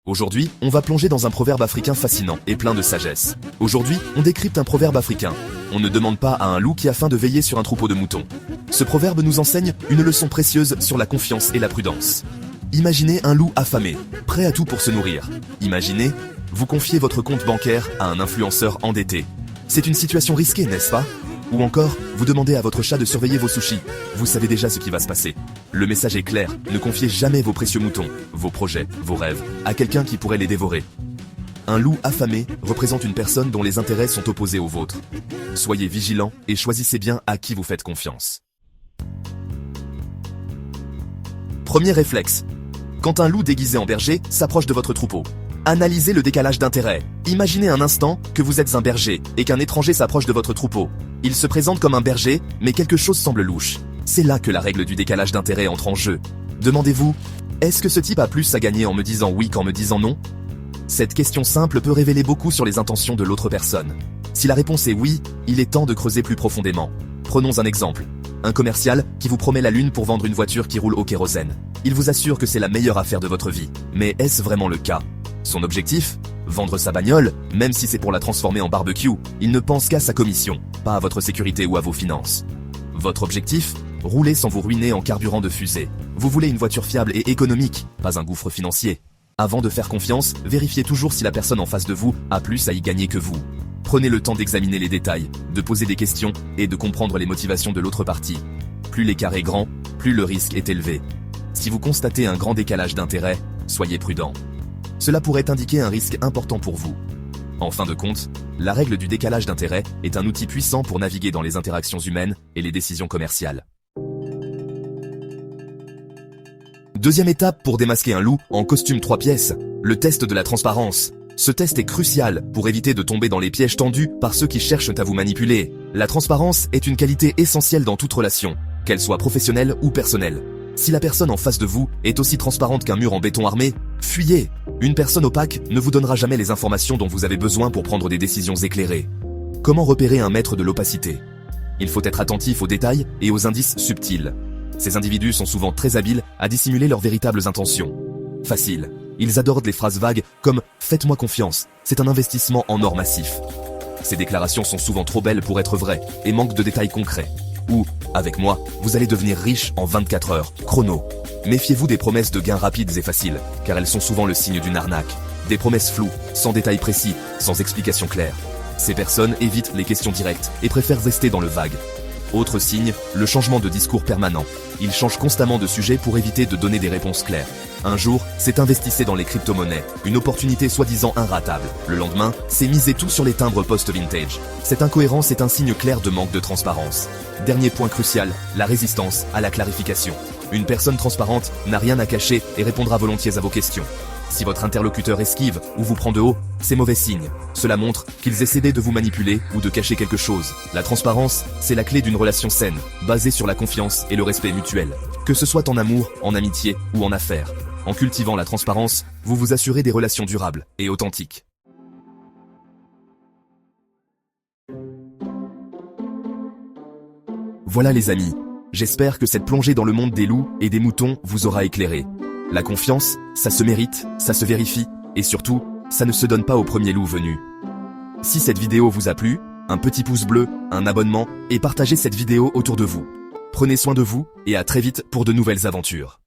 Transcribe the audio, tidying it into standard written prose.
Aujourd'hui, on va plonger dans un proverbe africain fascinant et plein de sagesse. Aujourd'hui, on décrypte un proverbe africain. On ne demande pas à un loup qui a faim de veiller sur un troupeau de moutons. Ce proverbe nous enseigne une leçon précieuse sur la confiance et la prudence. Imaginez un loup affamé, prêt à tout pour se nourrir. Imaginez, vous confiez votre compte bancaire à un influenceur endetté. C'est une situation risquée, n'est-ce pas? Ou encore, vous demandez à votre chat de surveiller vos sushis. Vous savez déjà ce qui va se passer. Le message est clair, ne confiez jamais vos précieux moutons, vos projets, vos rêves, à quelqu'un qui pourrait les dévorer. Un loup affamé représente une personne dont les intérêts sont opposés aux vôtres. Soyez vigilants et choisissez bien à qui vous faites confiance. Premier réflexe. Quand un loup déguisé en berger s'approche de votre troupeau, analysez le décalage d'intérêt. Imaginez un instant que vous êtes un berger et qu'un étranger s'approche de votre troupeau. Il se présente comme un berger, mais quelque chose semble louche. C'est là que la règle du décalage d'intérêt entre en jeu. Demandez-vous, est-ce que ce type a plus à gagner en me disant oui qu'en me disant non? Cette question simple peut révéler beaucoup sur les intentions de l'autre personne. Si la réponse est oui, il est temps de creuser plus profondément. Prenons un exemple. Un commercial qui vous promet la lune pour vendre une voiture qui roule au kérosène. Il vous assure que c'est la meilleure affaire de votre vie. Mais est-ce vraiment le cas? Son objectif? Vendre sa bagnole, même si c'est pour la transformer en barbecue. Il ne pense qu'à sa commission, pas à votre sécurité ou à vos finances. Votre objectif? Rouler sans vous ruiner en carburant de fusée. Vous voulez une voiture fiable et économique, pas un gouffre financier. Avant de faire confiance, vérifiez toujours si la personne en face de vous a plus à y gagner que vous. Prenez le temps d'examiner les détails, de poser des questions et de comprendre les motivations de l'autre partie. Plus l'écart est grand, plus le risque est élevé. Si vous constatez un grand décalage d'intérêt, soyez prudent. Cela pourrait indiquer un risque important pour vous. En fin de compte, la règle du décalage d'intérêt est un outil puissant pour naviguer dans les interactions humaines et les décisions commerciales. Deuxième étape pour démasquer un loup en costume 3 pièces, le test de la transparence. Ce test est crucial pour éviter de tomber dans les pièges tendus par ceux qui cherchent à vous manipuler. La transparence est une qualité essentielle dans toute relation, qu'elle soit professionnelle ou personnelle. Si la personne en face de vous est aussi transparente qu'un mur en béton armé, fuyez. Une personne opaque ne vous donnera jamais les informations dont vous avez besoin pour prendre des décisions éclairées. Comment repérer un maître de l'opacité? Il faut être attentif aux détails et aux indices subtils. Ces individus sont souvent très habiles à dissimuler leurs véritables intentions. Facile. Ils adorent les phrases vagues comme « Faites-moi confiance, c'est un investissement en or massif ». Ces déclarations sont souvent trop belles pour être vraies et manquent de détails concrets. Ou « Avec moi, vous allez devenir riche en 24 heures, chrono ». Méfiez-vous des promesses de gains rapides et faciles, car elles sont souvent le signe d'une arnaque. Des promesses floues, sans détails précis, sans explication claire. Ces personnes évitent les questions directes et préfèrent rester dans le vague. Autre signe, le changement de discours permanent. Ils changent constamment de sujet pour éviter de donner des réponses claires. Un jour, c'est investissez dans les crypto-monnaies, une opportunité soi-disant inratable. Le lendemain, c'est miser tout sur les timbres post-vintage. Cette incohérence est un signe clair de manque de transparence. Dernier point crucial, la résistance à la clarification. Une personne transparente n'a rien à cacher et répondra volontiers à vos questions. Si votre interlocuteur esquive ou vous prend de haut, c'est mauvais signe. Cela montre qu'ils essaient de vous manipuler ou de cacher quelque chose. La transparence, c'est la clé d'une relation saine, basée sur la confiance et le respect mutuel. Que ce soit en amour, en amitié ou en affaires. En cultivant la transparence, vous vous assurez des relations durables et authentiques. Voilà les amis, j'espère que cette plongée dans le monde des loups et des moutons vous aura éclairé. La confiance, ça se mérite, ça se vérifie, et surtout, ça ne se donne pas au premier loup venu. Si cette vidéo vous a plu, un petit pouce bleu, un abonnement, et partagez cette vidéo autour de vous. Prenez soin de vous, et à très vite pour de nouvelles aventures.